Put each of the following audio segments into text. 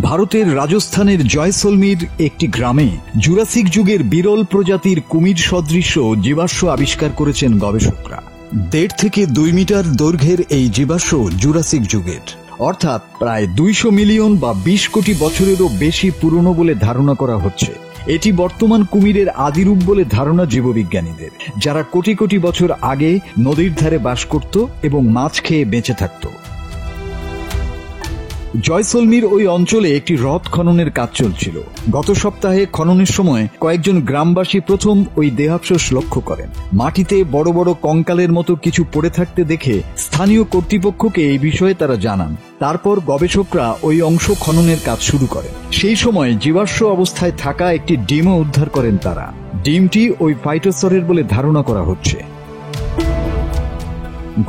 ভারতের রাজস্থানের জয়সলমীর একটি গ্রামে জুরাসিক যুগের বিরল প্রজাতির কুমির সদৃশ জীবাশ্ম আবিষ্কার করেছেন গবেষকরা। 1.5 থেকে 2 মিটার দৈর্ঘ্যের এই জীবাশ্ম জুরাসিক যুগের, অর্থাৎ প্রায় 200 মিলিয়ন বা 20 কোটি বছরেরও বেশি পুরনো বলে ধারণা করা হচ্ছে। এটি বর্তমান কুমিরের আদিরূপ বলে ধারণা জীববিজ্ঞানীদের, যারা কোটি কোটি বছর আগে নদীর ধারে বাস করত এবং মাছ খেয়ে বেঁচে থাকত। জয়সলমীর ওই অঞ্চলে একটি হ্রদ খননের কাজ চলছিল। গত সপ্তাহে খননের সময় কয়েকজন গ্রামবাসী প্রথম ওই দেহাবশেষ লক্ষ্য করেন। মাটিতে বড় বড় কঙ্কালের মতো কিছু পড়ে থাকতে দেখে স্থানীয় কর্তৃপক্ষকে এই বিষয়ে তারা জানান। তারপর গবেষকরা ওই অংশ খননের কাজ শুরু করেন। সেই সময় জীবাশ্ম অবস্থায় থাকা একটি ডিমও উদ্ধার করেন তারা। ডিমটি ওই ফাইটোসরের বলে ধারণা করা হচ্ছে।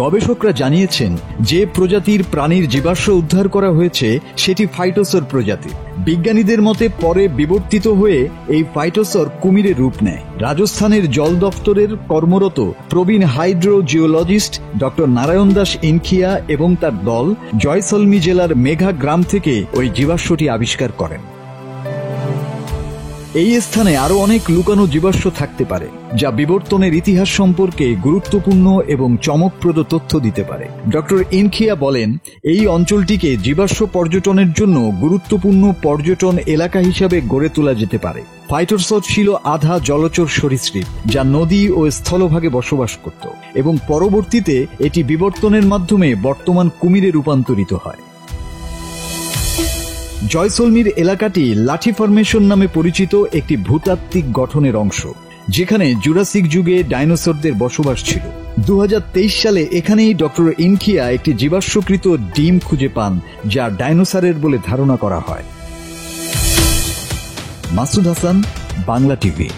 গবেষকরা জানিয়েছেন, যে প্রজাতির প্রাণীর জীবাশ্ম উদ্ধার করা হয়েছে সেটি ফাইটোসর প্রজাতি। বিজ্ঞানীদের মতে পরে বিবর্তিত হয়ে এই ফাইটোসর কুমিরের রূপ নেয়। রাজস্থানের জল দপ্তরের কর্মরত প্রবীণ হাইড্রোজিওলজিস্ট ডক্টর নারায়ণ দাস ইনখিয়া এবং তার দল জয়সলমী জেলার মেঘা গ্রাম থেকে ওই জীবাশ্মটি আবিষ্কার করেন। এই স্থানে আরো অনেক লুকানো জীবাশ্ম থাকতে পারে, যা বিবর্তনের ইতিহাস সম্পর্কে গুরুত্বপূর্ণ এবং চমকপ্রদ তথ্য দিতে পারে। ডক্টর ইনখিয়া বলেন, এই অঞ্চলটিকে জীবাশ্ম পর্যটনের জন্য গুরুত্বপূর্ণ পর্যটন এলাকা হিসাবে গড়ে তোলা যেতে পারে। ফাইটোসর ছিল আধা জলচর সরীসৃপ, যা নদী ও স্থলভাগে বসবাস করত এবং পরবর্তীতে এটি বিবর্তনের মাধ্যমে বর্তমান কুমিরে রূপান্তরিত হয়। জয়সলমীর এলাকাটি লাঠি ফরমেশন নামে পরিচিত একটি ভূতাত্ত্বিক গঠনের অংশ, যেখানে জুরাসিক যুগে ডাইনোসরদের বসবাস ছিল। 2023 সালে এখানেই ডক্টর ইনখিয়া একটি জীবাশ্মকৃত ডিম খুঁজে পান, যা ডাইনোসরের বলে ধারণা করা হয়। মাসুদ হাসান, বাংলা টিভি।